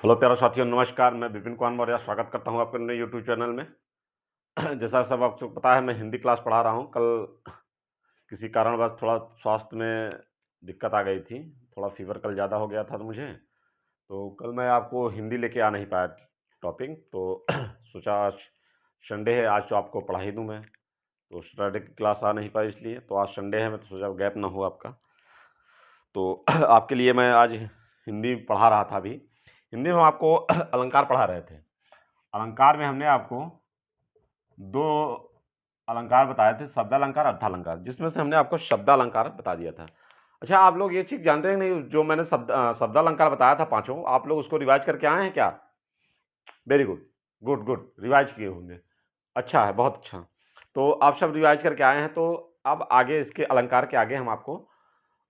Hello प्यारे साथियों, नमस्कार। मैं विपिन कुमार मौर्य स्वागत करता हूं आपके नए यूट्यूब चैनल में। जैसा सब आपको पता है, मैं हिंदी क्लास पढ़ा रहा हूं। कल किसी कारणवश थोड़ा स्वास्थ्य में दिक्कत आ गई थी। थोड़ा फ़ीवर कल ज़्यादा हो गया था मुझे, तो कल मैं आपको हिंदी लेके आ नहीं पाया टॉपिक। तो सोचा आज संडे है, आज तो आपको पढ़ा ही दूँ मैं। तो सैटरडे की क्लास आ नहीं पाई इसलिए, तो आज संडे है, मैं तो सोचा गैप ना हो आपका। तो आपके लिए मैं आज हिंदी पढ़ा रहा था अभी। हिंदी में हम आपको अलंकार पढ़ा रहे थे। अलंकार में हमने आपको 2 अलंकार बताए थे, शब्दालंकार, अर्थालंकार, जिसमें से हमने आपको शब्दालंकार बता दिया था। अच्छा, आप लोग ये चीज़ जानते हैं नहीं, जो मैंने शब्दालंकार बताया था पाँचों, आप लोग उसको रिवाइज़ करके आए हैं क्या? Very good, good, good, revise किए होंगे। अच्छा है, बहुत अच्छा। तो आप सब रिवाइज़ करके आए हैं, तो अब आगे इसके अलंकार के आगे हम आपको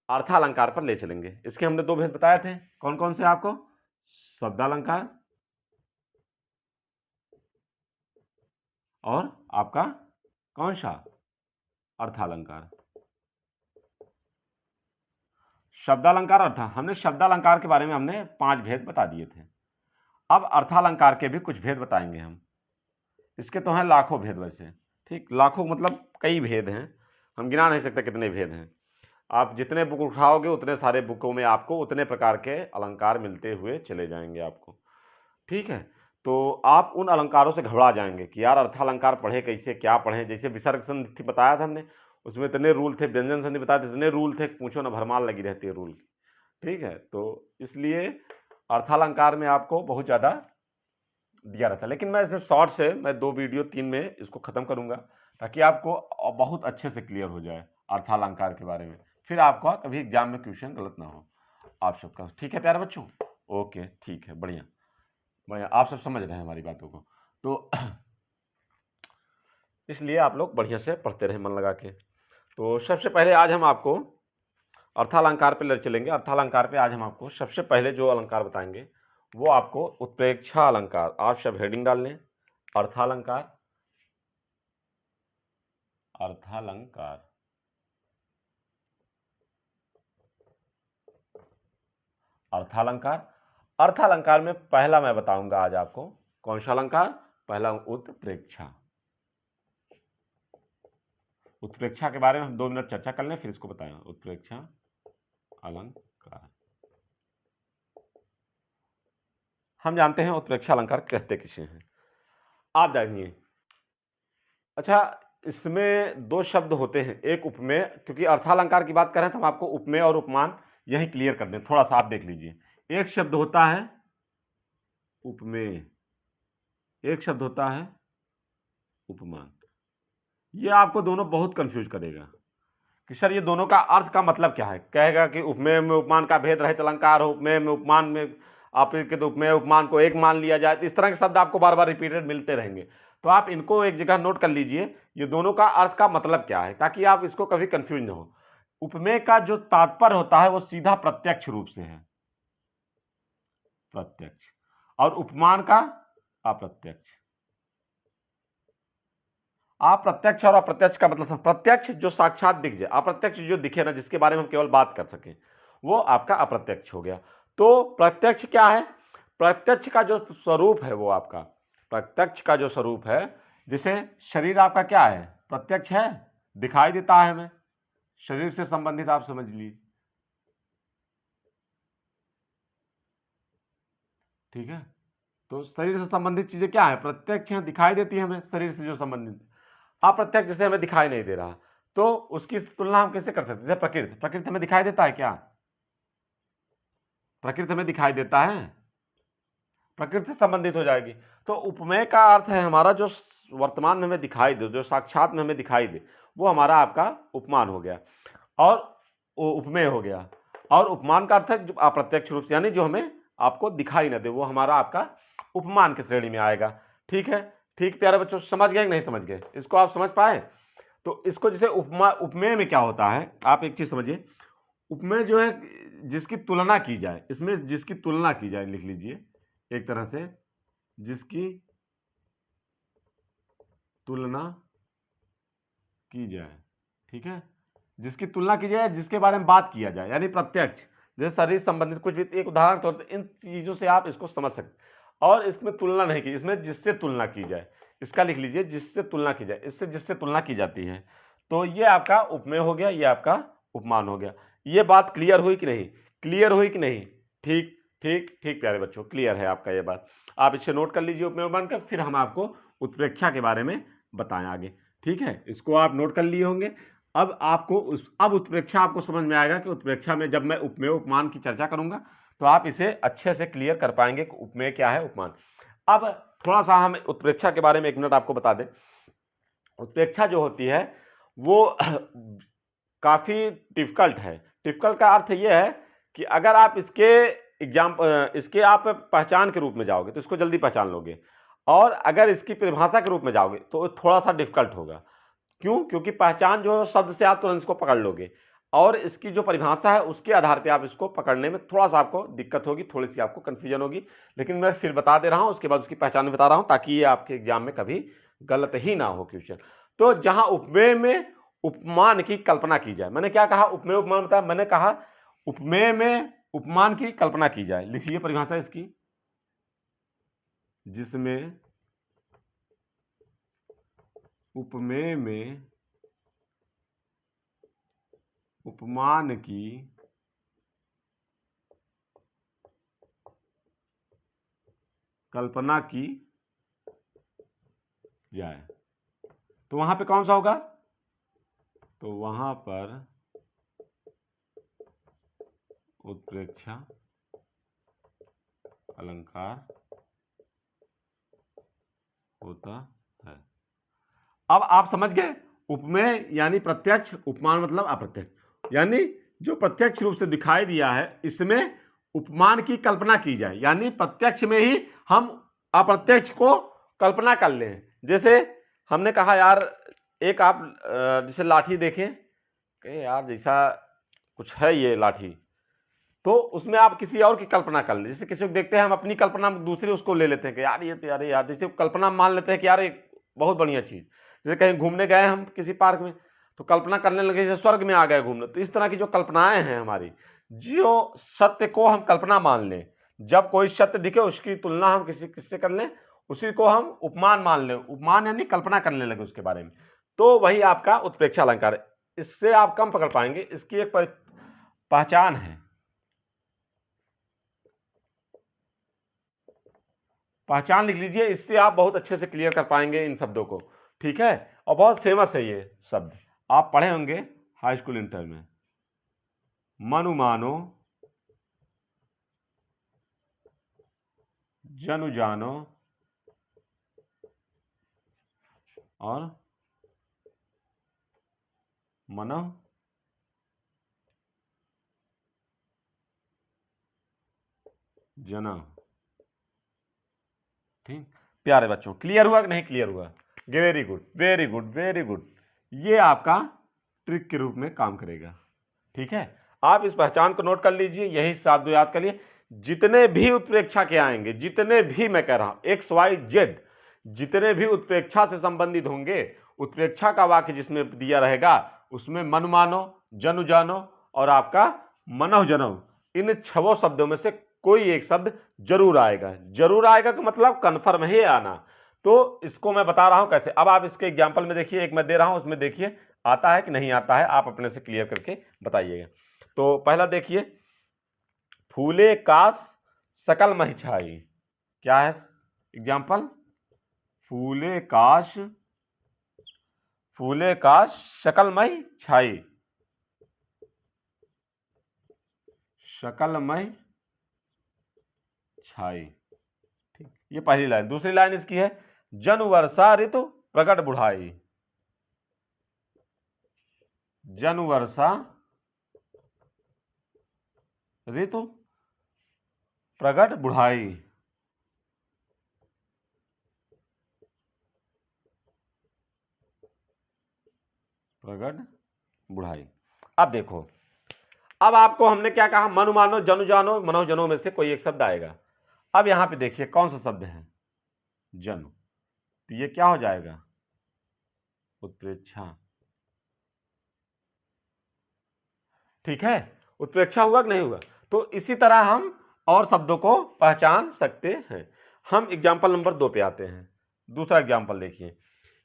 अर्थालंकार पर ले चलेंगे। इसके हमने 2 भेद बताए थे, कौन-कौन से आपको? शब्दालंकार और आपका कौन-सा? अर्थालंकार। शब्दालंकार, अर्थ, हमने शब्दालंकार के बारे में हमने 5 भेद बता दिए थे। अब अर्थालंकार के भी कुछ भेद बताएंगे हम। इसके तो हैं लाखों भेद वैसे, ठीक, लाखों मतलब कई भेद हैं, हम गिना नहीं सकते कितने भेद हैं। आप जितने बुक उठाओगे उतने सारे बुकों में आपको उतने प्रकार के अलंकार मिलते हुए चले जाएंगे आपको, ठीक है। तो आप उन अलंकारों से घबरा जाएंगे कि यार अर्थालंकार पढ़े कैसे, क्या पढ़ें। जैसे विसर्ग संधि बताया था हमने, उसमें इतने रूल थे। व्यंजन संधि बताए थे, इतने रूल थे, पूछो ना, भरमार लगी रहती है रूल की, ठीक है। तो इसलिए अर्थालंकार में आपको बहुत ज़्यादा दिया रहता है, लेकिन मैं इसमें शॉर्ट से मैं 2 वीडियो 3 में इसको ख़त्म करूँगा, ताकि आपको बहुत अच्छे से क्लियर हो जाए अर्थालंकार के बारे में। फिर आपका कभी एग्जाम में क्वेश्चन गलत ना हो आप सबका, ठीक है प्यारे बच्चों? ओके, ठीक है, बढ़िया बढ़िया, आप सब समझ रहे हैं हमारी बातों को। तो इसलिए आप लोग बढ़िया से पढ़ते रहें मन लगा के। तो सबसे पहले आज हम आपको अर्थालंकार पे ले चलेंगे। अर्थालंकार पे आज हम आपको सबसे पहले जो अलंकार बताएंगे वो आपको उत्प्रेक्षा अलंकार। आप सब हेडिंग डाल लें, अर्थालंकार, अर्थालंकार, अर्थालंकार। अर्थालंकार में पहला मैं बताऊंगा आज आपको कौन सा अलंकार? पहला उत्प्रेक्षा। उत्प्रेक्षा के बारे में हम 2 मिनट चर्चा कर लें, फिर इसको बताएं। उत्प्रेक्षा अलंकार, हम जानते हैं उत्प्रेक्षा अलंकार कहते किसे हैं, आप जानिए। अच्छा, इसमें 2 शब्द होते हैं, एक उपमेय, क्योंकि अर्थालंकार की बात करें तो हम आपको उपमेय और उपमान यही क्लियर कर दें, थोड़ा सा आप देख लीजिए। एक शब्द होता है उपमेय, एक शब्द होता है उपमान। ये आपको दोनों बहुत कंफ्यूज करेगा कि सर ये दोनों का अर्थ का मतलब क्या है। कहेगा कि उपमेय में उपमान का भेद रहित अलंकार हो, उपमेय में उपमान में आप के तो उपमेय उपमान को एक मान लिया जाए। इस तरह के शब्द आपको बार बार रिपीटेड मिलते रहेंगे, तो आप इनको एक जगह नोट कर लीजिए, ये दोनों का अर्थ का मतलब क्या है, ताकि आप इसको कभी कंफ्यूज न हो। उपमेय का जो तात्पर्य होता है वो सीधा प्रत्यक्ष रूप से है, प्रत्यक्ष, और उपमान का अप्रत्यक्ष। अप्रत्यक्ष और अप्रत्यक्ष का मतलब, प्रत्यक्ष जो साक्षात दिख जाए, अप्रत्यक्ष जो दिखे ना, जिसके बारे में हम केवल बात कर सकें, वो आपका अप्रत्यक्ष हो गया। तो प्रत्यक्ष क्या है? प्रत्यक्ष का जो स्वरूप है वो आपका, प्रत्यक्ष का जो स्वरूप है, जैसे शरीर आपका क्या है? प्रत्यक्ष है, दिखाई देता है हमें, शरीर से संबंधित आप समझ लीजिए, ठीक है। तो शरीर से संबंधित चीजें क्या है? प्रत्यक्ष है, दिखाई देती है हमें, शरीर से जो संबंधित। अप्रत्यक्ष जैसे हमें दिखाई नहीं दे रहा, तो उसकी तुलना हम कैसे कर सकते हैं? जैसे प्रकृति, प्रकृति हमें दिखाई देता है क्या? प्रकृति हमें दिखाई देता है, प्रकृति से संबंधित हो जाएगी। तो उपमेय का अर्थ है हमारा जो वर्तमान में हमें दिखाई दे, जो साक्षात में हमें दिखाई दे, वो हमारा आपका उपमान हो गया, और उपमेय हो गया। और उपमान का अर्थ है जो अप्रत्यक्ष रूप से, यानी जो हमें आपको दिखाई ना दे, वो हमारा आपका उपमान की श्रेणी में आएगा, ठीक है। ठीक प्यारे बच्चों, समझ गए कि नहीं समझ गए? इसको आप समझ पाए? तो इसको जैसे उपमा, उपमेय में क्या होता है, आप एक चीज समझिए। उपमेय जो है जिसकी तुलना की जाए, इसमें जिसकी तुलना की जाए, लिख लीजिए एक तरह से, जिसकी तुलना की जाए, ठीक है, जिसकी तुलना की जाए, जिसके बारे में बात किया जाए, यानी प्रत्यक्ष। जैसे शरीर संबंधित कुछ भी, एक उदाहरण तौर पर इन चीज़ों से आप इसको समझ सकते। और इसमें तुलना नहीं की, इसमें जिससे तुलना की जाए, इसका लिख लीजिए, जिससे तुलना की जाए, इससे जिससे तुलना की जाती है। तो ये आपका उपमेय हो गया, ये आपका उपमान हो गया। ये बात क्लियर हुई कि नहीं? क्लियर हुई कि नहीं? ठीक ठीक ठीक प्यारे बच्चों, क्लियर है आपका ये बात। आप इसे नोट कर लीजिए उपमेय उपमान का, फिर हम आपको उत्प्रेक्षा के बारे में बताएं आगे। ठीक है, इसको आप नोट कर लिए होंगे। अब आपको अब उत्प्रेक्षा आपको समझ में आएगा कि उत्प्रेक्षा में जब मैं उपमेय उपमान की चर्चा करूंगा तो आप इसे अच्छे से क्लियर कर पाएंगे कि उपमेय क्या है, उपमान। अब थोड़ा सा हम उत्प्रेक्षा के बारे में 1 मिनट आपको बता दें। उत्प्रेक्षा जो होती है वो काफ़ी डिफिकल्ट है। डिफिकल्ट का अर्थ ये है कि अगर आप इसके आप पहचान के रूप में जाओगे तो इसको जल्दी पहचान लोगे, और अगर इसकी परिभाषा के रूप में जाओगे तो थोड़ा सा डिफिकल्ट होगा। क्यों? क्योंकि पहचान जो है शब्द से आप तुरंत इसको पकड़ लोगे, और इसकी जो परिभाषा है उसके आधार पे आप इसको पकड़ने में थोड़ा सा आपको दिक्कत होगी, थोड़ी सी आपको कन्फ्यूजन होगी। लेकिन मैं फिर बता दे रहा हूँ, उसके बाद उसकी पहचान बता रहा हूँ, ताकि ये आपके एग्जाम में कभी गलत ही ना हो क्वेश्चन। तो जहां उपमेय में उपमान की कल्पना की जाए, मैंने क्या कहा? उपमेय उपमान बताया, मैंने कहा उपमेय में उपमान की कल्पना की जाए। लिखिए परिभाषा इसकी, जिसमें उपमेय में उपमान की कल्पना की जाए। तो वहां पे कौन सा होगा? तो वहां पर उत्प्रेक्षा अलंकार होता है। अब आप समझ गए, उपमेय यानी प्रत्यक्ष, उपमान मतलब अप्रत्यक्ष। यानी जो प्रत्यक्ष रूप से दिखाई दिया है इसमें उपमान की कल्पना की जाए, यानी प्रत्यक्ष में ही हम अप्रत्यक्ष को कल्पना कर लें। जैसे हमने कहा यार, एक आप जैसे लाठी देखें कि यार जैसा कुछ है ये लाठी, तो उसमें आप किसी और की कल्पना कर ले। जैसे किसी को देखते हैं हम, अपनी कल्पना दूसरे उसको ले लेते हैं कि यार ये तो यार जैसे कल्पना मान लेते हैं कि यार एक बहुत बढ़िया चीज़। जैसे कहीं घूमने गए हम किसी पार्क में, तो कल्पना करने लगे जैसे स्वर्ग में आ गए घूमने। तो इस तरह की जो कल्पनाएं हैं हमारी, जो सत्य को हम कल्पना मान लें, जब कोई सत्य दिखे उसकी तुलना हम किससे कर लें, उसी को हम उपमान मान लें। उपमान यानी कल्पना करने लगे उसके बारे में, तो वही आपका उत्प्रेक्षा अलंकार है। इससे आप कम पकड़ पाएंगे, इसकी एक पहचान है, पहचान लिख लीजिए, इससे आप बहुत अच्छे से क्लियर कर पाएंगे इन शब्दों को। ठीक है, और बहुत फेमस है ये शब्द, आप पढ़े होंगे हाई स्कूल इंटर में। मनु मानो जनु जानो और मनो जना। ठीक प्यारे बच्चों, क्लियर हुआ कि नहीं क्लियर हुआ? Very good very good very good. ये आपका ट्रिक के रूप में काम करेगा। ठीक है, आप इस पहचान को नोट कर लीजिए, यही शब्द याद कर लिए। जितने भी उत्प्रेक्षा के आएंगे, जितने भी, मैं कह रहा हूं XYZ, जितने भी उत्प्रेक्षा से संबंधित होंगे, उत्प्रेक्षा का वाक्य जिसमें दिया रहेगा उसमें मनु मानो, जनु जानो और आपका मनः जनौ, इन 6 शब्दों में से कोई एक शब्द जरूर आएगा। जरूर आएगा का मतलब कन्फर्म है आना। तो इसको मैं बता रहा हूं कैसे। अब आप इसके एग्जाम्पल में देखिए, एक मैं दे रहा हूं, उसमें देखिए आता है कि नहीं आता है, आप अपने से क्लियर करके बताइएगा। तो पहला देखिए, फूले काश सकल महि छाई। क्या है एग्जाम्पल? फूले काश सकलमय छाई, सकलमय छाई। ठीक, ये पहली लाइन। दूसरी लाइन इसकी है, जन वर्षा ऋतु प्रगट बुढ़ाई। जन वर्षा ऋतु प्रगट बुढ़ाई। प्रगट बुढ़ाई। अब देखो, अब आपको हमने क्या कहा? मनु मानो जनु जानो मनो जनो में से कोई एक शब्द आएगा। अब यहां पे देखिए कौन सा शब्द है? जनु। तो ये क्या हो जाएगा? उत्प्रेक्षा। ठीक है, उत्प्रेक्षा हुआ कि नहीं हुआ? तो इसी तरह हम और शब्दों को पहचान सकते हैं। हम एग्जाम्पल नंबर 2 पे आते हैं। दूसरा एग्जाम्पल देखिए,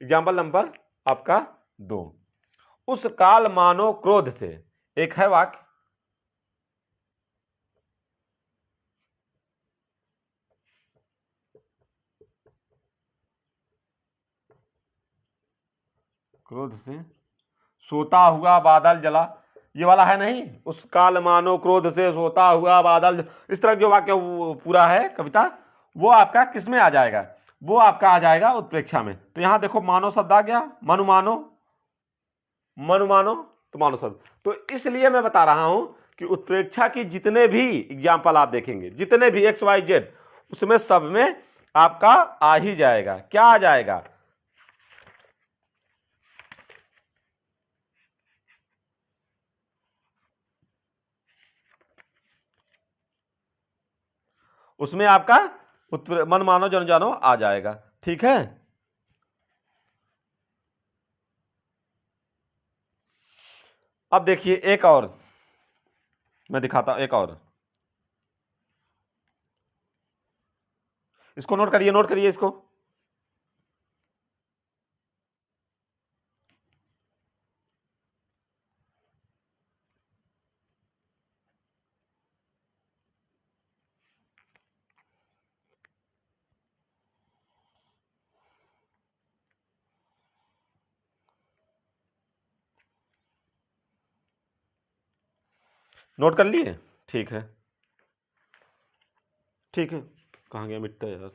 एग्जाम्पल नंबर आपका 2। उस काल मानो क्रोध से, एक है वाक्य, क्रोध से सोता हुआ बादल जला, ये वाला है नहीं, उस काल मानो क्रोध से सोता हुआ बादल, इस तरह जो वाक्य पूरा है कविता, वो आपका किस में आ जाएगा, वो आपका आ जाएगा उत्प्रेक्षा में। तो यहां देखो मानो शब्द आ गया, मनु मानो, मनु मानो, तो मानो शब्द। तो इसलिए मैं बता रहा हूं कि उत्प्रेक्षा की जितने भी एग्जाम्पल आप देखेंगे, जितने भी एक्स वाई जेड, उसमें सब में आपका आ ही जाएगा। क्या आ जाएगा, उसमें आपका मन मानो जन जानो आ जाएगा। ठीक है, अब देखिए एक और मैं दिखाता हूं, एक और, इसको नोट करिए, नोट करिए इसको। नोट कर लिए, ठीक है, ठीक है। कहाँ गया मिट्टा यार,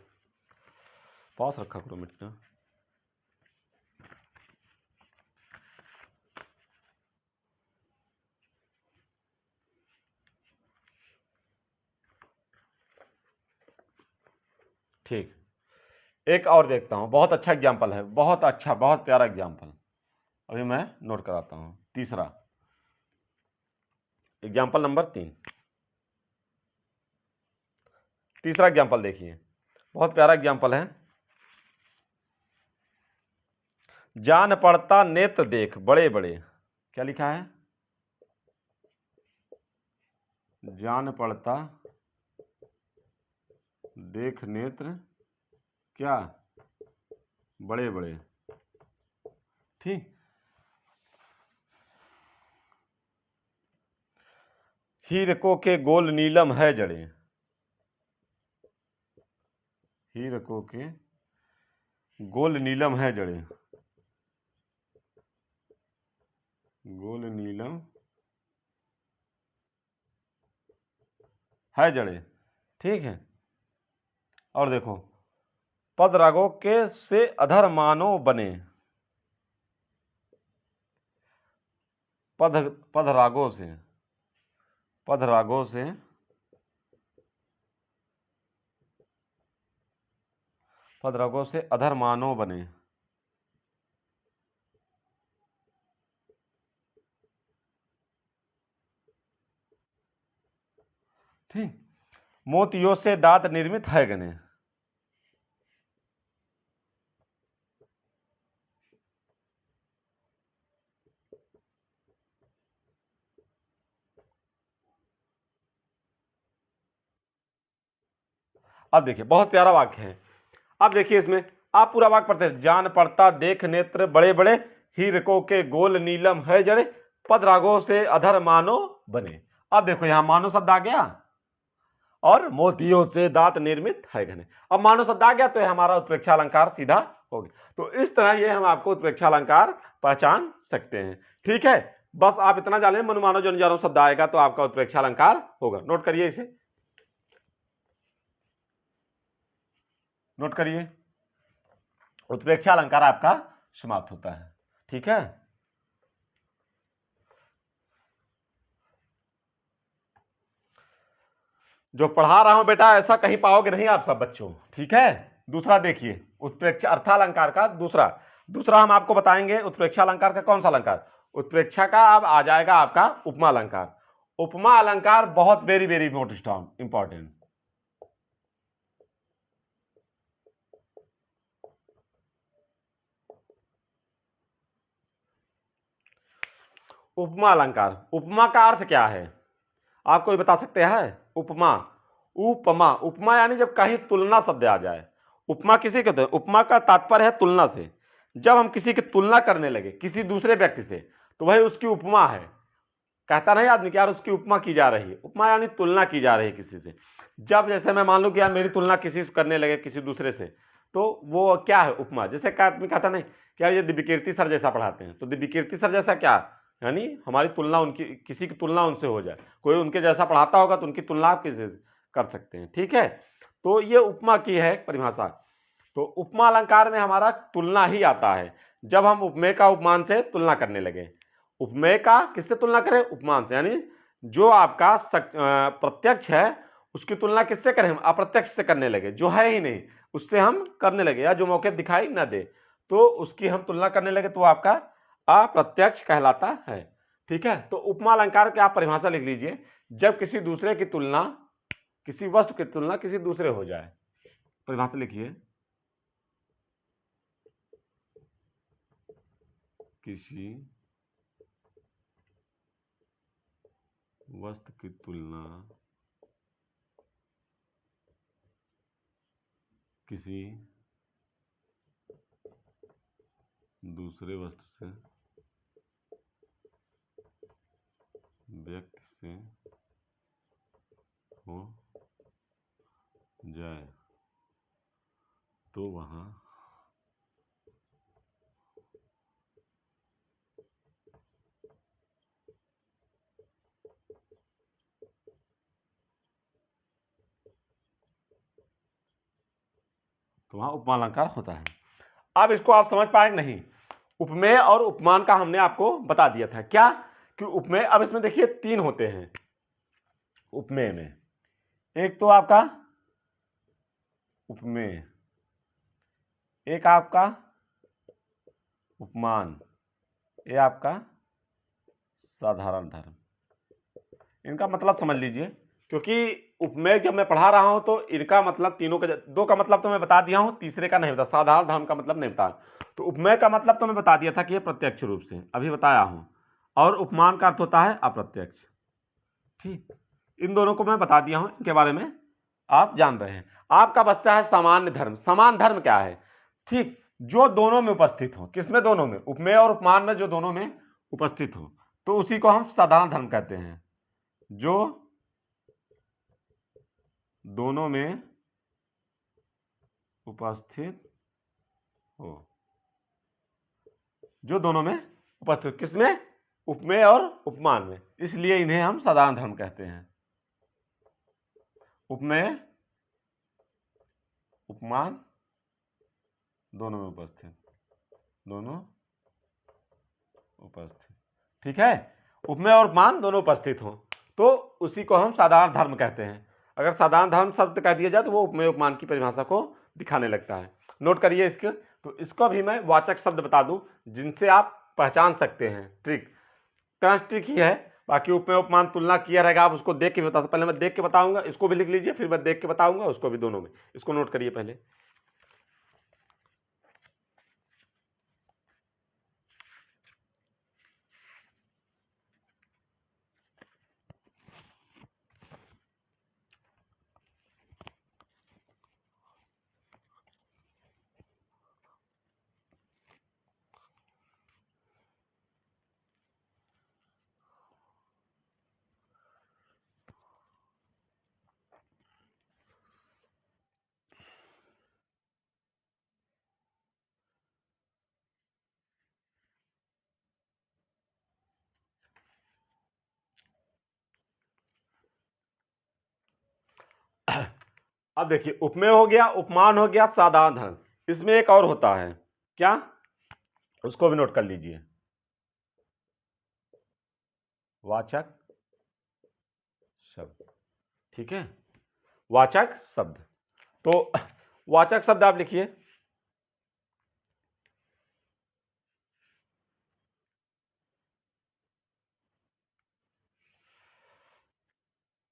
पास रखा करो मिट्टा। ठीक, एक और देखता हूं, बहुत अच्छा एग्जाम्पल है, बहुत अच्छा, बहुत प्यारा एग्जाम्पल, अभी मैं नोट कराता हूं। तीसरा एग्जाम्पल नंबर 3, तीसरा एग्जाम्पल देखिए, बहुत प्यारा एग्जाम्पल है। जान पड़ता नेत्र देख बड़े बड़े, क्या लिखा है, जान पड़ता देख नेत्र क्या बड़े बड़े। ठीक, हीरको के गोल नीलम है जड़े, हीरको के गोल नीलम है जड़े, गोल नीलम है जड़े। ठीक है, और देखो, पद रागों के से अधर मानो बने, पद पद रागों से, पद रागों से पद रागों से अधर मानो बने। ठीक, मोतियों से दांत निर्मित है गने, अब देखिए बहुत प्यारा वाक्य है। अब देखिए इसमें आप पूरा वाक्य पढ़ते हैं, जान पड़ता देख नेत्र बड़े बड़े, हीरको के गोल नीलम है जड़े, पद रागों से अधर मानो बने। अब देखो यहां मानो शब्द आ गया और मोतियों से दांत निर्मित है घने। अब मानो शब्द आ गया तो हमारा उत्प्रेक्षा अलंकार सीधा हो गया। तो इस तरह ये हम आपको उत्प्रेक्षा अलंकार पहचान सकते हैं। ठीक है, बस आप इतना जाने मनुमानो जो जानो शब्द आएगा तो आपका उत्प्रेक्षा अलंकार होगा। नोट करिए इसे, नोट करिए, उत्प्रेक्षा अलंकार आपका समाप्त होता है। ठीक है, जो पढ़ा रहा हूं बेटा ऐसा कहीं पाओगे नहीं आप सब बच्चों। ठीक है, दूसरा देखिए उत्प्रेक्षा अर्थालंकार का दूसरा, दूसरा हम आपको बताएंगे उत्प्रेक्षा अलंकार का कौन सा अलंकार। उत्प्रेक्षा का अब आ जाएगा आपका उपमा अलंकार। उपमा अलंकार बहुत वेरी वेरी इंपॉर्टेंट। उपमा अलंकार, उपमा का अर्थ क्या है, आप कोई बता सकते हैं? उपमा, उपमा, उपमा यानी जब कहीं तुलना शब्द आ जाए। उपमा किसे कहते हैं? उपमा का तात्पर्य है तुलना से। जब हम किसी की तुलना करने लगे किसी दूसरे व्यक्ति से, तो वही उसकी उपमा है। कहता नहीं आदमी कि यार उसकी उपमा की जा रही है। उपमा यानी तुलना की जा रही है किसी से। जब जैसे मैं मान लूं कि यार मेरी तुलना किसी से करने लगे किसी दूसरे से, तो वो क्या है? उपमा। जैसे आदमी कहता नहीं कि यार ये दिव्यकीर्ति सर जैसा पढ़ाते हैं, तो दिव्यकीर्ति सर जैसा क्या, यानी हमारी तुलना उनकी, किसी की तुलना उनसे हो जाए। कोई उनके जैसा पढ़ाता होगा तो उनकी तुलना आप किसी से कर सकते हैं। ठीक है, तो ये उपमा की है परिभाषा। तो उपमा अलंकार में हमारा तुलना ही आता है। जब हम उपमेय का उपमान से तुलना करने लगे, उपमेय का किससे तुलना करें? उपमान से, यानी जो आपका प्रत्यक्ष है उसकी तुलना किससे करें? हम अप्रत्यक्ष से करने लगे, जो है ही नहीं उससे हम करने लगे, या जो मौके दिखाई न दे तो उसकी हम तुलना करने लगे, तो आपका अप्रत्यक्ष कहलाता है। ठीक है, तो उपमा अलंकार की आप परिभाषा लिख लीजिए, जब किसी दूसरे की तुलना, किसी वस्तु की तुलना किसी दूसरे हो जाए। परिभाषा लिखिए, किसी वस्तु की तुलना किसी दूसरे वस्तु से, व्यक्ति से हो जाए तो वहाँ उपमा अलंकार होता है। अब इसको आप समझ पाए नहीं? उपमेय और उपमान का हमने आपको बता दिया था क्या कि उपमेय, अब इसमें देखिए तीन होते हैं उपमेय में। एक तो आपका उपमेय, एक आपका उपमान, ये आपका साधारण धर्म। इनका मतलब समझ लीजिए, क्योंकि उपमेय जब मैं पढ़ा रहा हूं तो इनका मतलब तीनों का, दो का मतलब तो मैं बता दिया हूं, तीसरे का नहीं बता, साधारण धर्म का मतलब नहीं बता। तो उपमेय का मतलब तो मैं बता दिया था कि ये प्रत्यक्ष रूप से अभी बताया हूं, और उपमान का अर्थ होता है अप्रत्यक्ष। ठीक, इन दोनों को मैं बता दिया हूं, इनके बारे में आप जान रहे हैं। आपका बचता है सामान्य धर्म। सामान्य धर्म क्या है? ठीक, जो दोनों में उपस्थित हो। किसमें? दोनों में, उपमेय और उपमान में जो दोनों में उपस्थित हो, तो उसी को हम साधारण धर्म कहते हैं। जो दोनों में उपस्थित हो, जो दोनों में उपस्थित, किसमें? उपमेय और उपमान में, इसलिए इन्हें हम साधारण धर्म कहते हैं। उपमेय उपमान दोनों में उपस्थित, दोनों उपस्थित। ठीक है, उपमेय और उपमान दोनों उपस्थित हो तो उसी को हम साधारण धर्म कहते हैं। अगर साधारण धर्म शब्द कह दिया जाए तो वो उपमेय उपमान की परिभाषा को दिखाने लगता है। नोट करिए इसके, तो इसको भी मैं वाचक शब्द बता दूं जिनसे आप पहचान सकते हैं। ट्रिक, ट्रिक ही है, बाकी उपमेय उपमान तुलना किया रहेगा, आप उसको देख के बता। पहले मैं देख के बताऊंगा, इसको भी लिख लीजिए, फिर मैं देख के बताऊंगा उसको भी, दोनों में। इसको नोट करिए पहले। अब देखिए, उपमेय हो गया, उपमान हो गया, साधारण धर्म। इसमें एक और होता है, क्या? उसको भी नोट कर लीजिए, वाचक शब्द। ठीक है, वाचक शब्द। तो वाचक शब्द आप लिखिए,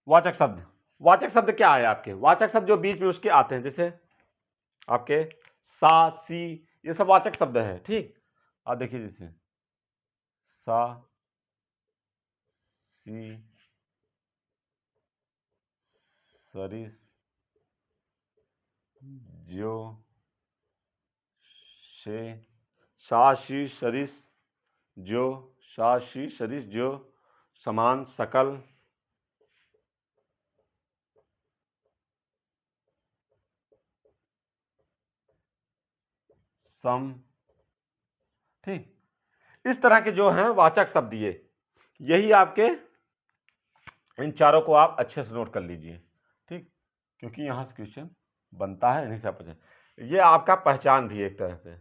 वाचक शब्द। वाचक शब्द क्या है आपके? वाचक शब्द जो बीच में उसके आते हैं, जैसे आपके सा, सी, ये सब वाचक शब्द है। ठीक, आप देखिए, जैसे सा, सी, सरिस ज्यो से शी सरिस ज्यो शी सरिस ज्यो समान सकल सम। ठीक, इस तरह के जो हैं वाचक शब्द ये, यही आपके, इन चारों को आप अच्छे से नोट कर लीजिए। ठीक, क्योंकि यहां से क्वेश्चन बनता है, इन्हीं से आप ये आपका पहचान भी एक तरह से।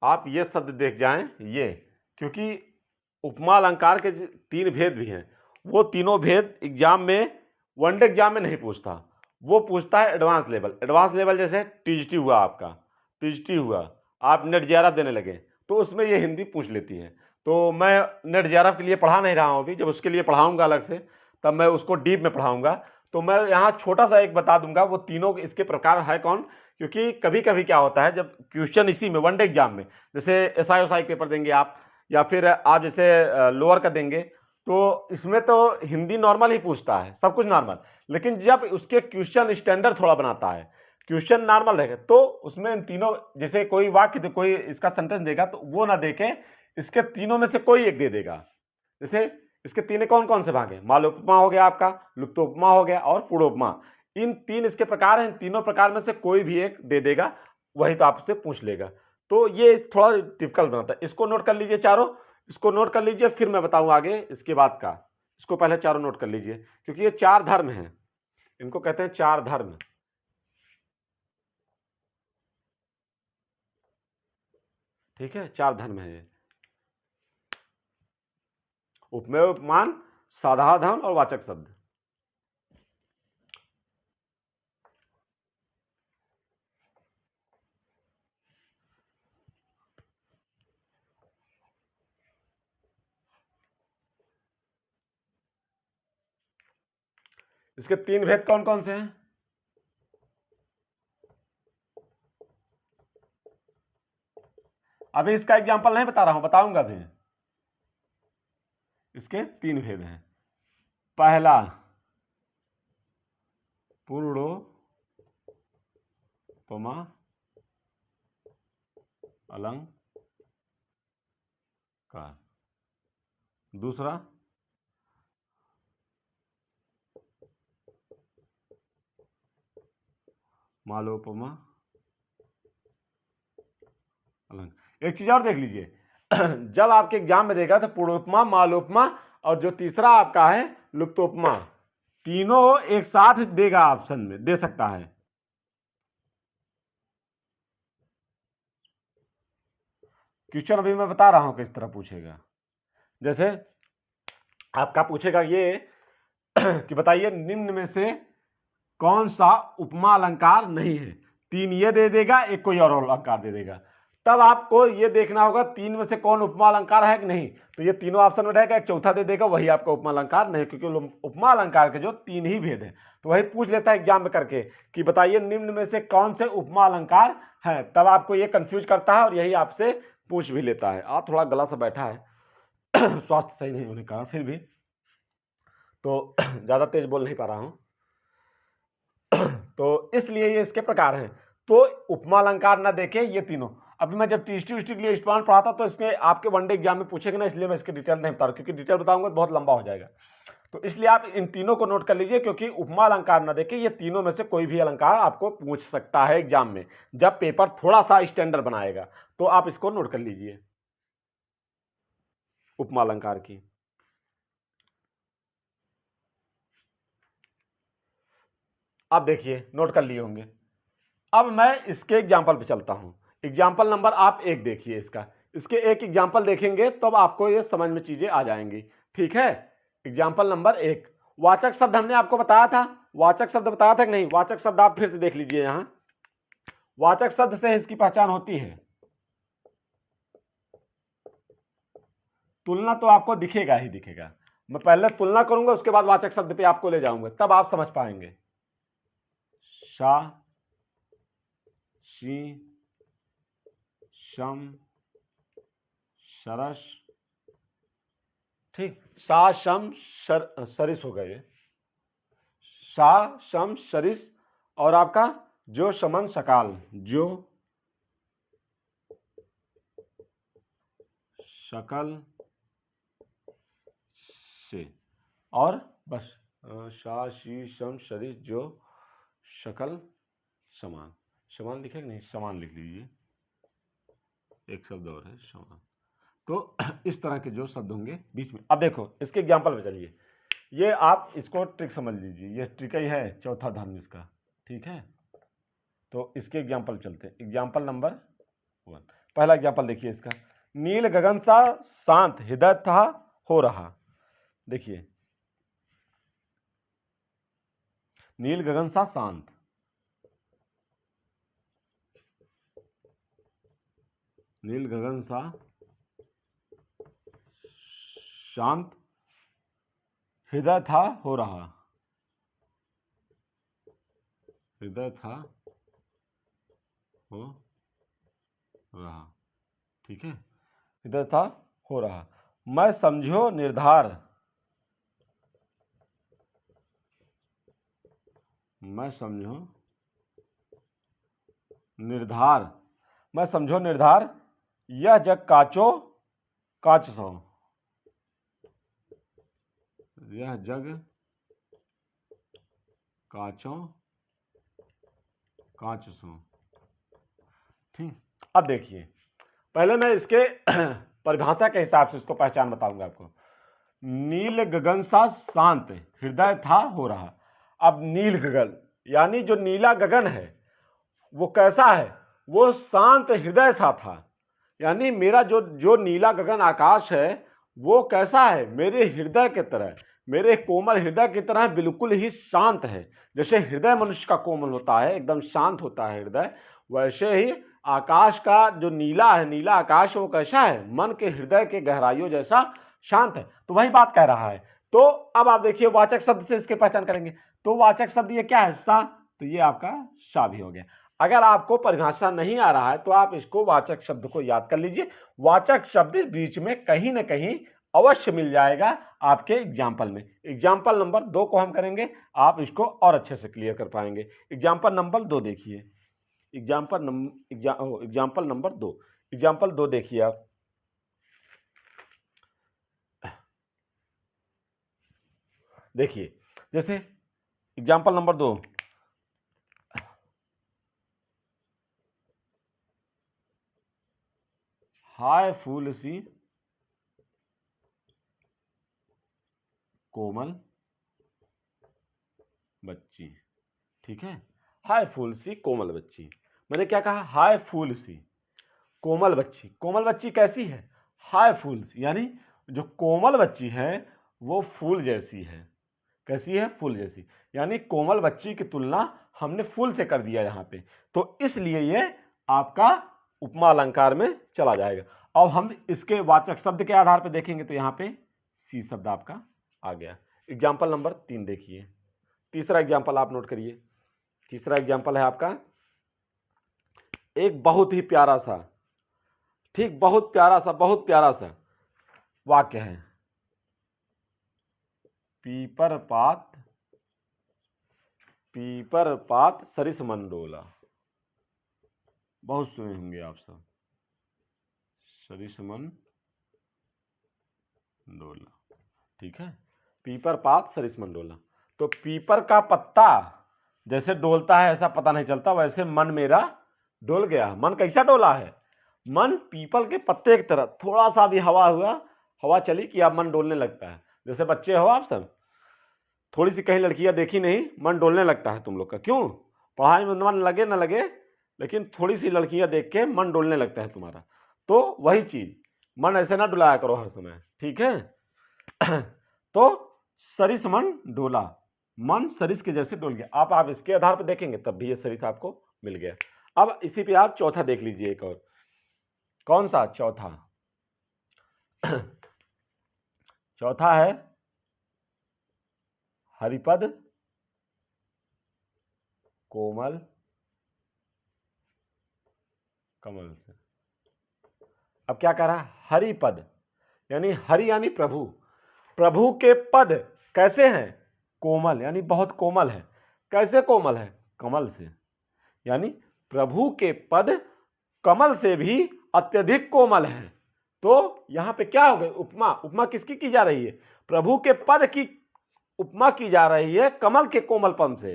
आप ये शब्द देख जाएं ये, क्योंकि उपमा अलंकार के 3 भेद भी हैं, वो तीनों भेद एग्जाम में, वनडे एग्जाम में नहीं पूछता, वो पूछता है एडवांस लेवल। एडवांस लेवल जैसे टीजीटी हुआ, आपका पीजीटी हुआ, आप नेट जेआरएफ देने लगे तो उसमें ये हिंदी पूछ लेती है। तो मैं नेट जेआरएफ के लिए पढ़ा नहीं रहा हूं अभी, जब उसके लिए पढ़ाऊंगा अलग से तब मैं उसको डीप में पढ़ाऊंगा। तो मैं यहाँ छोटा सा एक बता दूंगा, वो तीनों इसके प्रकार है कौन, क्योंकि कभी कभी क्या होता है जब क्वेश्चन इसी में वनडे एग्जाम में, जैसे एसआई पेपर देंगे आप, या फिर आप जैसे लोअर का देंगे, तो इसमें तो हिंदी नॉर्मल ही पूछता है, सब कुछ नॉर्मल, लेकिन जब उसके क्वेश्चन स्टैंडर्ड थोड़ा बनाता है, क्वेश्चन नॉर्मल रहेगा, तो उसमें इन तीनों, जैसे कोई वाक्य कोई इसका सेंटेंस देगा तो वो ना देके इसके तीनों में से कोई एक दे देगा। जैसे इसके तीन कौन कौन से भाग हैं, मालोपमा हो गया आपका, लुप्तोपमा हो गया और पूर्वोपमा, इन 3 इसके प्रकार हैं, इन तीनों प्रकार में से कोई भी एक दे देगा, वही तो आपसे पूछ लेगा। तो ये थोड़ा डिफिकल्ट बनाता है, इसको नोट कर लीजिए चारों, इसको नोट कर लीजिए, फिर मैं बताऊं आगे इसके बाद का। इसको पहले चारों नोट कर लीजिए, क्योंकि ये 4 धर्म हैं, इनको कहते हैं 4 धर्म। ठीक है, 4 धर्म है ये, उपमेय, उपमान, साधारण धर्म और वाचक शब्द। इसके 3 भेद कौन कौन से हैं? अभी इसका एग्जांपल नहीं बता रहा हूं, बताऊंगा अभी। इसके 3 भेद हैं। पहला पूर्णोपमा अलंकार, दूसरा मालोपमा अलंकार। एक चीज और देख लीजिए, जब आपके एग्जाम में देगा तो पूर्णोपमा, मालोपमा और जो तीसरा आपका है लुप्तोपमा, तीनों एक साथ देगा, ऑप्शन में दे सकता है। क्वेश्चन अभी मैं बता रहा हूं किस तरह पूछेगा। जैसे आपका पूछेगा ये कि बताइए निम्न में से कौन सा उपमा अलंकार नहीं है, 3 ये दे देगा, एक कोई और अलंकार दे देगा, तब आपको ये देखना होगा 3 में से कौन उपमा अलंकार है कि नहीं। तो ये तीनों ऑप्शन में रहेगा, एक चौथा दे देगा, वही आपका उपमा अलंकार नहीं, क्योंकि उपमा अलंकार के जो 3 ही भेद हैं। तो वही पूछ लेता है एग्जाम में करके कि बताइए निम्न में से कौन से उपमा अलंकार है, तब आपको ये कंफ्यूज करता है और यही आपसे पूछ भी लेता है। थोड़ा गला सा बैठा है स्वास्थ्य सही नहीं होने के कारण, फिर भी तो ज्यादा तेज बोल नहीं पा रहा हूं, तो इसलिए ये इसके प्रकार हैं। तो उपमा अलंकार ना देखे ये तीनों। अभी मैं जब टीएसटी के लिए स्टूडेंट पढ़ाता तो इसमें आपके वनडे एग्जाम में पूछेगा ना, इसलिए मैं इसके डिटेल नहीं बता रहा, क्योंकि डिटेल बताऊंगा तो बहुत लंबा हो जाएगा। तो इसलिए आप इन तीनों को नोट कर लीजिए, क्योंकि उपमा अलंकार ना देखे, ये तीनों में से कोई भी अलंकार आपको पूछ सकता है एग्जाम में, जब पेपर थोड़ा सा स्टैंडर्ड बनाएगा। तो आप इसको नोट कर लीजिए उपमा अलंकार की। आप देखिए नोट कर लिए होंगे। अब मैं इसके एग्जाम्पल पे चलता हूं। एग्जाम्पल नंबर आप 1 देखिए, इसके एक एग्जाम्पल देखेंगे तब आपको ये समझ में चीजें आ जाएंगी। ठीक है, एग्जाम्पल नंबर 1, वाचक शब्द हमने आपको बताया था, वाचक शब्द बताया था कि नहीं, वाचक शब्द आप फिर से देख लीजिए। यहां वाचक शब्द से इसकी पहचान होती है, तुलना तो आपको दिखेगा ही दिखेगा। मैं पहले तुलना करूंगा, उसके बाद वाचक शब्द पे आपको ले जाऊंगा, तब आप समझ पाएंगे। शा, शी, शम, सरस, ठीक, सा शम सरिस हो गए, सा शम सरिस, और आपका जो समन सकाल, जो शकल से, और बस सा शी शम सरिस जो शकल समान, समान लिखेंगे नहीं, समान लिख लीजिए, एक शब्द और है समान। तो इस तरह के जो शब्द होंगे बीच में। अब देखो इसके एग्जाम्पल पे चलिए, ये आप इसको ट्रिक समझ लीजिए, ये ट्रिक ही है, चौथा धर्म इसका, ठीक है। तो इसके एग्जाम्पल चलते हैं, एग्जाम्पल नंबर 1। पहला एग्जाम्पल देखिए इसका, नील गगन सा शांत हृदय था हो रहा। देखिए नील गगन सा शांत, नील गगन सा शांत हृदय था हो रहा, हृदय था हो रहा, ठीक है, हृदय था हो रहा। मैं समझो निर्धार, मैं समझो निर्धार, मैं समझो निर्धार, यह जग काचो काच सो, यह जग काचो काच सो, ठीक। अब देखिए पहले मैं इसके परिभाषा के हिसाब से इसको पहचान बताऊंगा आपको। नील गगन सा शांत हृदय था हो रहा। अब नील गगन यानी जो नीला गगन है वो कैसा है, वो शांत हृदय सा था, यानी मेरा जो जो नीला गगन आकाश है वो कैसा है, मेरे हृदय की तरह, मेरे कोमल हृदय की तरह बिल्कुल ही शांत है। जैसे हृदय मनुष्य का कोमल होता है, एकदम शांत होता है हृदय, वैसे ही आकाश का जो नीला है, नीला आकाश वो कैसा है, मन के हृदय के गहराइयों जैसा शांत है। तो वही बात कह रहा है। तो अब आप देखिए वाचक शब्द से इसके पहचान करेंगे, तो वाचक शब्द ये क्या है, सा, तो ये आपका सा भी हो गया। अगर आपको परिभाषा नहीं आ रहा है तो आप इसको वाचक शब्द को याद कर लीजिए, वाचक शब्द बीच में कहीं ना कहीं अवश्य मिल जाएगा आपके एग्जाम्पल में। एग्जाम्पल नंबर 2 को हम करेंगे, आप इसको और अच्छे से क्लियर कर पाएंगे। एग्जाम्पल नंबर 2 देखिए, एग्जाम्पल नंबर 2, एग्जाम्पल 2 देखिए आप, देखिए जैसे एग्जाम्पल नंबर 2, हाय फूल सी कोमल बच्ची, ठीक है, हाय फूल सी कोमल बच्ची, मैंने क्या कहा, हाय फूल सी कोमल बच्ची। कोमल बच्ची कैसी है, हाय फूल सी, यानी जो कोमल बच्ची है वो फूल जैसी है। कैसी है, फूल जैसी, यानी कोमल बच्ची की तुलना हमने फूल से कर दिया यहाँ पे, तो इसलिए ये आपका उपमा अलंकार में चला जाएगा। अब हम इसके वाचक शब्द के आधार पर देखेंगे तो यहाँ पे सी शब्द आपका आ गया। एग्जाम्पल नंबर 3 देखिए, तीसरा एग्जाम्पल आप नोट करिए। तीसरा एग्जाम्पल है आपका एक बहुत ही प्यारा सा, ठीक, बहुत प्यारा सा वाक्य है, पीपर पात सरिस मंडोला। बहुत सुने होंगे आप सब, सरिस मंडोला, ठीक है, पीपर पात सरिस मंडोला। तो पीपर का पत्ता जैसे डोलता है ऐसा पता नहीं चलता, वैसे मन मेरा डोल गया। मन कैसा डोला है, मन पीपल के पत्ते की तरह, थोड़ा सा भी हवा हुआ, हवा चली कि आप मन डोलने लगता है। जैसे बच्चे हो आप सब, थोड़ी सी कहीं लड़कियां देखी नहीं, मन डोलने लगता है तुम लोग का, क्यों, पढ़ाई में मन लगे ना लगे, लेकिन थोड़ी सी लड़कियां देख के मन डोलने लगता है तुम्हारा। तो वही चीज, मन ऐसे ना डुलाया करो हर समय, ठीक है। तो सरिस मन डोला, मन सरिस के जैसे डोल गया। आप इसके आधार पर देखेंगे तब भी ये सरिस आपको मिल गया। अब इसी पे आप चौथा देख लीजिए एक और, कौन सा चौथा, चौथा है हरिपद कोमल कमल से। अब क्या कह रहा है, हरिपद यानी हरि यानी प्रभु, प्रभु के पद कैसे हैं? कोमल, यानी बहुत कोमल है। कैसे कोमल है? कमल से। यानी प्रभु के पद कमल से भी अत्यधिक कोमल है। तो यहाँ पे क्या हो गई? उपमा। उपमा किसकी की जा रही है? प्रभु के पद की उपमा की जा रही है कमल के कोमलपन से।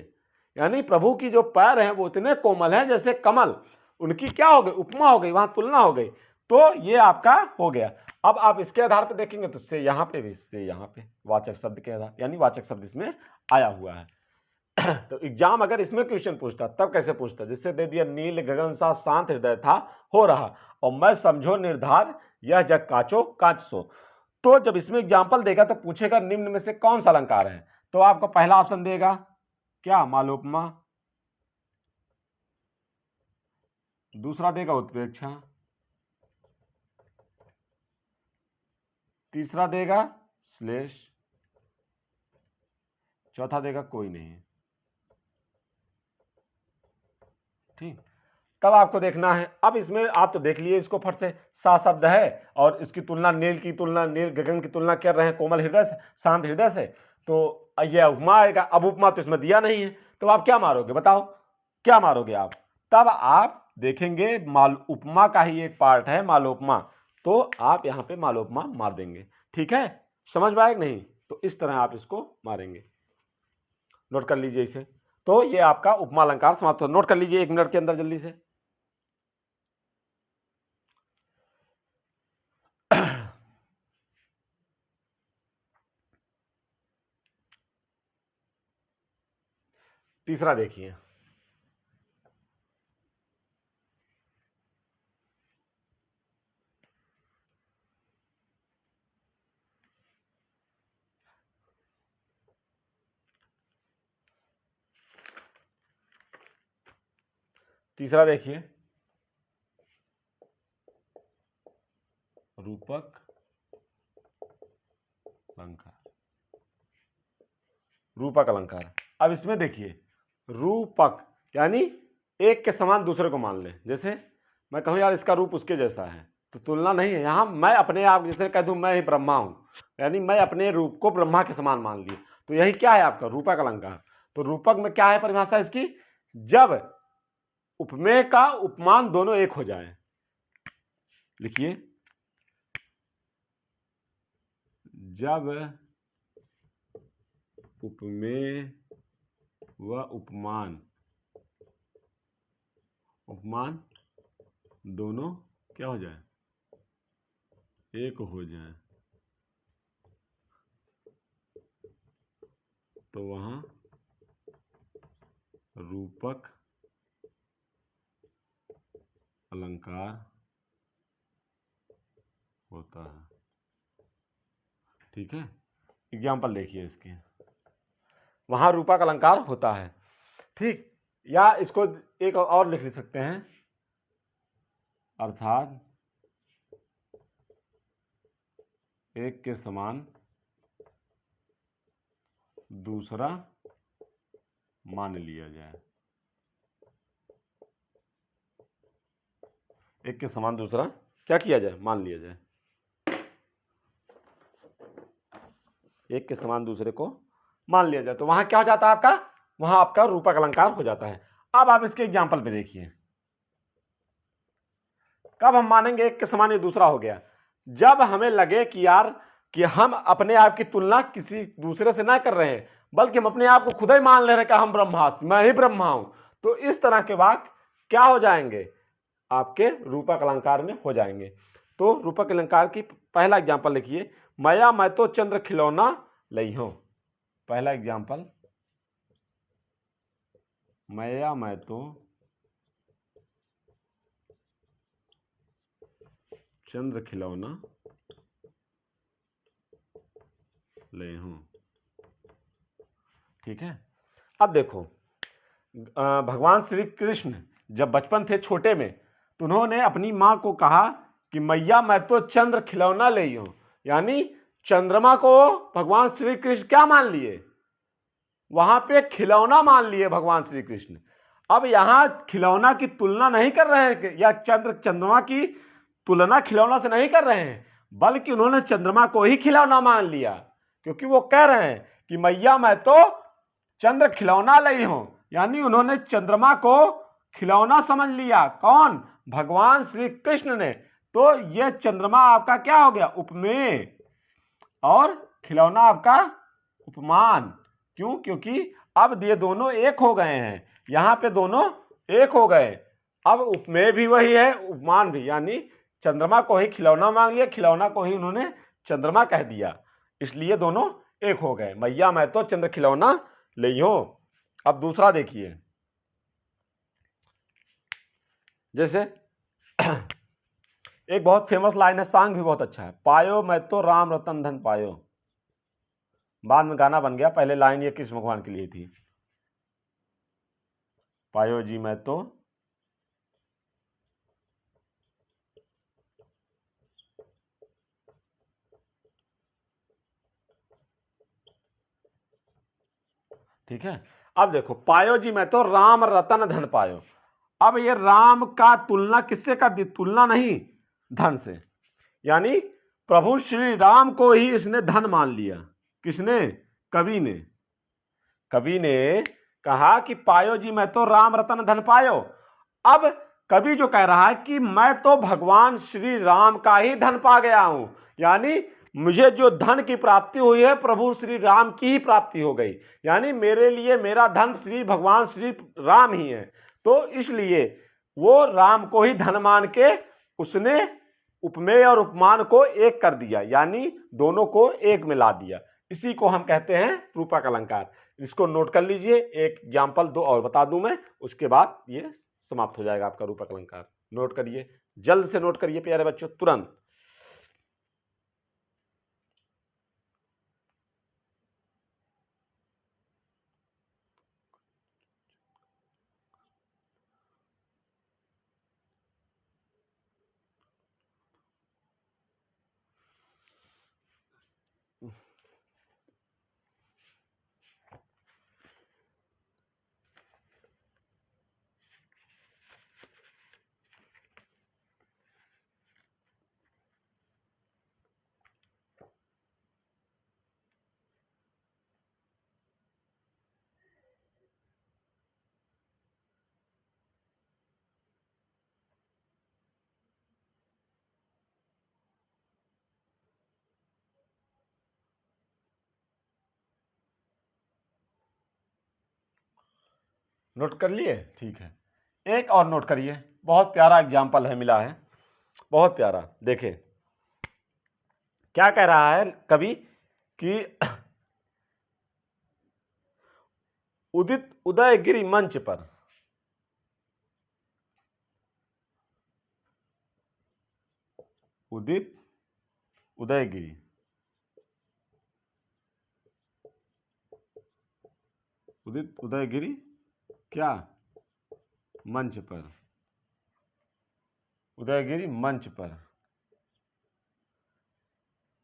यानी प्रभु की जो पैर हैं वो इतने कोमल हैं जैसे कमल, उनकी क्या हो गई? उपमा हो गई, वहां तुलना हो गई। तो ये आपका हो गया। अब आप इसके आधार पर देखेंगे तो इससे यहाँ पे भी, इससे यहाँ पे वाचक शब्द के आधार, यानी वाचक शब्द इसमें आया हुआ है। तो एग्जाम अगर इसमें क्वेश्चन पूछता तब कैसे पूछता? जिससे दे दिया नील गगन सा शांत हृदय था हो रहा, और मैं समझो निर्धार यह जग काचो कांच सो। तो जब इसमें एग्जाम्पल देगा तो पूछेगा निम्न में से कौन सा अलंकार है? तो आपको पहला ऑप्शन देगा क्या? मालोपमा। दूसरा देगा उत्प्रेक्षा। तीसरा देगा श्लेष। चौथा देगा कोई नहीं। ठीक, तब आपको देखना है। अब इसमें आप तो देख लिए इसको फट से, सा शब्द है और इसकी तुलना नील की तुलना, नील गगन की तुलना कर रहे हैं कोमल हृदय से, शांत हृदय से। तो यह उपमा आएगा। अब उपमा तो इसमें दिया नहीं है, तो आप क्या मारोगे? बताओ क्या मारोगे आप? तब आप देखेंगे माल उपमा का ही एक पार्ट है मालोपमा, तो आप यहाँ पे मालोपमा मार देंगे। ठीक है, समझ में आएगा नहीं? तो इस तरह आप इसको मारेंगे। नोट कर लीजिए इसे। तो ये आपका उपमा अलंकार समाप्त हो। नोट कर लीजिए 1 मिनट के अंदर जल्दी से। तीसरा देखिए, तीसरा देखिए, रूपक अलंकार। रूपक अलंकार। अब इसमें देखिए रूपक यानी एक के समान दूसरे को मान ले। जैसे मैं कहूँ यार इसका रूप उसके जैसा है, तो तुलना नहीं है यहाँ। मैं अपने आप जैसे कह दूँ मैं ही ब्रह्मा हूँ, यानी मैं अपने रूप को ब्रह्मा के समान मान लिया। तो यही क्या है आपका रूपक अलंकार। तो रूपक में क्या है परिभाषा इसकी? जब उपमेय का उपमान दोनों एक हो जाए। लिखिए, जब उपमेय व उपमान दोनों क्या हो जाए? एक हो जाए, तो वहां रूपक अलंकार होता है। ठीक है, एग्जाम्पल देखिए इसके, वहां रूपक अलंकार होता है। ठीक, या इसको एक और लिख सकते हैं, अर्थात एक के समान दूसरा मान लिया जाए। एक के समान दूसरा क्या किया जाए? मान लिया जाए। एक के समान दूसरे को मान लिया जाए, तो वहां क्या हो जाता है आपका? वहां आपका रूपक अलंकार हो जाता है। अब आप इसके एग्जाम्पल पे देखिए, कब हम मानेंगे एक के समान ये दूसरा हो गया? जब हमें लगे कि यार कि हम अपने आप की तुलना किसी दूसरे से ना कर रहे हैं, बल्कि हम अपने आप को खुद ही मान ले रहे हैं कि हम ब्रह्मास्मि, मैं ही ब्रह्मा हूं। तो इस तरह के वाक्य क्या हो जाएंगे? आपके रूपक अलंकार में हो जाएंगे। तो रूपक अलंकार की पहला एग्जाम्पल लिखिए, माया मैं तो चंद्र खिलौना लई हूं। पहला एग्जाम्पल, माया मैं तो चंद्र खिलौना ले हूं। ठीक है, अब देखो भगवान श्री कृष्ण जब बचपन थे छोटे में, तो उन्होंने अपनी मां को कहा कि मैया मैं तो चंद्र खिलौना ले हूं। यानी चंद्रमा को भगवान श्री कृष्ण क्या मान लिए? वहां पे खिलौना मान लिए भगवान श्री कृष्ण। अब यहां खिलौना की तुलना नहीं कर रहे हैं, या चंद्रमा की तुलना खिलौना से नहीं कर रहे हैं, बल्कि उन्होंने चंद्रमा को ही खिलौना मान लिया। क्योंकि वो कह रहे हैं कि मैया मैं तो चंद्र खिलौना लाई हूं, यानी उन्होंने चंद्रमा को खिलौना समझ लिया। कौन? भगवान श्री कृष्ण ने। तो ये चंद्रमा आपका क्या हो गया? उपमेय, और खिलौना आपका उपमान। क्यों? क्योंकि अब ये दोनों एक हो गए हैं, यहां पे दोनों एक हो गए। अब उपमेय भी वही है, उपमान भी, यानी चंद्रमा को ही खिलौना मान लिया, खिलौना को ही उन्होंने चंद्रमा कह दिया, इसलिए दोनों एक हो गए। मैया मैं तो चंद्र खिलौना लई हूं। अब दूसरा देखिए, जैसे एक बहुत फेमस लाइन है, सॉन्ग भी बहुत अच्छा है, पायो मैं तो राम रतन धन पायो। बाद में गाना बन गया, पहले लाइन ये कृष्ण भगवान के लिए थी। पायो जी मैं तो ठीक है। अब देखो, पायो जी मैं तो राम रतन धन पायो। अब ये राम का तुलना किससे कर दी? तुलना नहीं, धन से, यानी प्रभु श्री राम को ही इसने धन मान लिया। किसने? कवि ने। कवि ने कहा कि पायो जी मैं तो राम रतन धन पायो। अब कवि जो कह रहा है कि मैं तो भगवान श्री राम का ही धन पा गया हूं, यानी मुझे जो धन की प्राप्ति हुई है प्रभु श्री राम की ही प्राप्ति हो गई, यानी मेरे लिए मेरा धन श्री भगवान श्री राम ही है। तो इसलिए वो राम को ही धन मान के उसने उपमेय और उपमान को एक कर दिया, यानी दोनों को एक मिला दिया। इसी को हम कहते हैं रूपक अलंकार। इसको नोट कर लीजिए, एक एग्जाम्पल दो और बता दूं मैं, उसके बाद ये समाप्त हो जाएगा आपका रूपक अलंकार। नोट करिए, जल्द से नोट करिए प्यारे बच्चों, तुरंत। नोट कर लिए? ठीक है, एक और नोट करिए, बहुत प्यारा एग्जाम्पल है, मिला है, बहुत प्यारा। देखिए क्या कह रहा है कवि कि उदित उदयगिरि मंच पर, उदित उदयगिरि, उदित उदयगिरि क्या? मंच पर, उदयगिरि मंच पर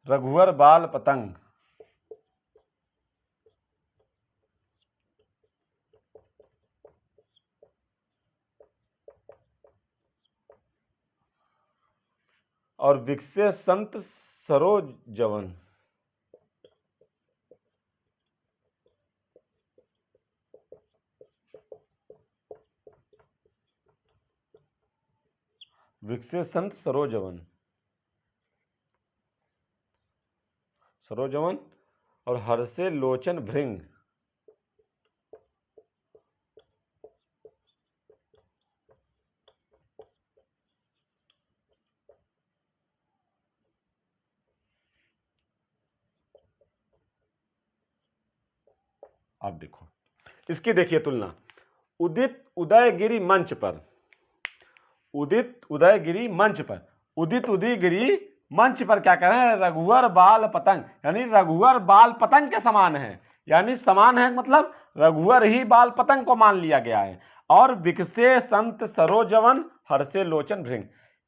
रघुवर बाल पतंग, और विकसे संत सरोज जवन। विकसे संत सरोजवन, सरोजवन, और हर्षे लोचन भृंग। आप देखो, इसकी देखिए तुलना, उदित उदयगिरि मंच पर, उदित उदयगिरि मंच पर, उदित उदयगिरि मंच पर क्या कह रहे हैं? रघुवर बाल पतंग, यानी रघुवर बाल पतंग के समान है, यानी समान है मतलब रघुवर ही बाल पतंग को मान लिया गया है। और विकसे संत सरोजवन हर्षे लोचन भृंग,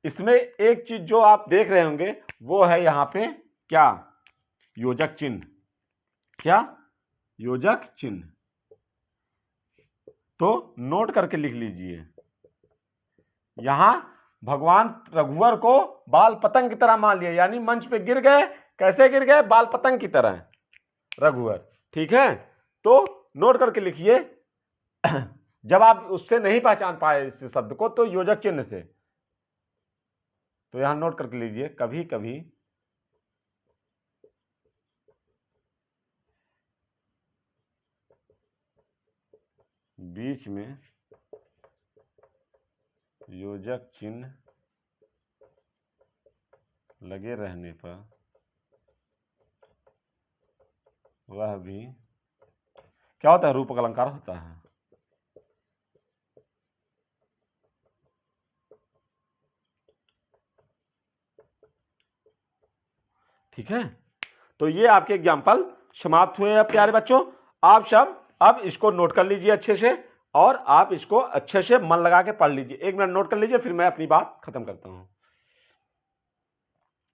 इसमें एक चीज जो आप देख रहे होंगे वो है यहाँ पे क्या? योजक चिन्ह। क्या? योजक चिन्ह। तो नोट करके लिख लीजिए, यहां भगवान रघुवर को बाल पतंग की तरह मान लिया, यानी मंच पे गिर गए, कैसे गिर गए? बाल पतंग की तरह। रघुवर। ठीक है, तो नोट करके लिखिए। जब आप उससे नहीं पहचान पाए इस शब्द को तो योजक चिन्ह से, तो यहां नोट करके लीजिए, कभी कभी बीच में योजक चिन्ह लगे रहने पर वह भी क्या होता है, रूपक अलंकार होता है। ठीक है, तो ये आपके एग्जाम्पल समाप्त हुए हैं प्यारे बच्चों। आप सब अब इसको नोट कर लीजिए अच्छे से, और आप इसको अच्छे से मन लगा के पढ़ लीजिए। 1 मिनट नोट कर लीजिए, फिर मैं अपनी बात खत्म करता हूं।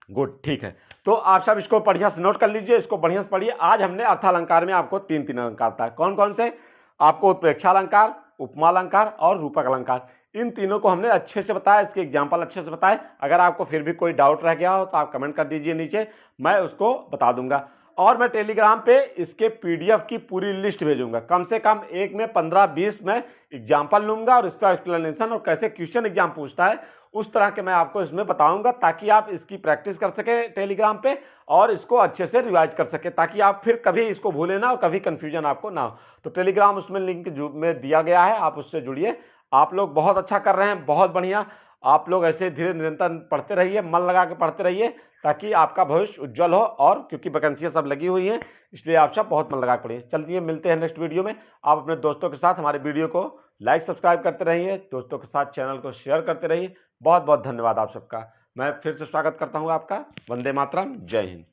गुड, ठीक है, तो आप सब इसको बढ़िया से नोट कर लीजिए, इसको बढ़िया से पढ़िए। आज हमने अर्थालंकार में आपको 3 अलंकार बताए। कौन कौन से? आपको उत्प्रेक्षा अलंकार, उपमा अलंकार और रूपक अलंकार। इन तीनों को हमने अच्छे से बताया, इसके एग्जाम्पल अच्छे से बताए। अगर आपको फिर भी कोई डाउट रह गया हो तो आप कमेंट कर दीजिए नीचे, मैं उसको बता दूंगा। और मैं टेलीग्राम पे इसके पीडीएफ की पूरी लिस्ट भेजूंगा। कम से कम एक में 15-20 में एग्जाम्पल लूंगा और इसका एक्सप्लेनेशन और कैसे क्वेश्चन एग्जाम पूछता है उस तरह के मैं आपको इसमें बताऊंगा, ताकि आप इसकी प्रैक्टिस कर सके टेलीग्राम पे और इसको अच्छे से रिवाइज कर सके, ताकि आप फिर कभी इसको भूले ना और कभी कंफ्यूजन आपको ना हो। तो टेलीग्राम उसमें लिंक में दिया गया है, आप उससे जुड़िए। आप लोग बहुत अच्छा कर रहे हैं, बहुत बढ़िया। आप लोग ऐसे धीरे निरंतर पढ़ते रहिए, मन लगा के पढ़ते रहिए, ताकि आपका भविष्य उज्जवल हो। और क्योंकि वैकेंसियां सब लगी हुई हैं, इसलिए आप सब बहुत मन लगा के पढ़िए। चलिए मिलते हैं नेक्स्ट वीडियो में। आप अपने दोस्तों के साथ हमारे वीडियो को लाइक सब्सक्राइब करते रहिए, दोस्तों के साथ चैनल को शेयर करते रहिए। बहुत बहुत धन्यवाद आप सबका। मैं फिर से स्वागत करता हूँ आपका। वंदे मातरम, जय हिंद।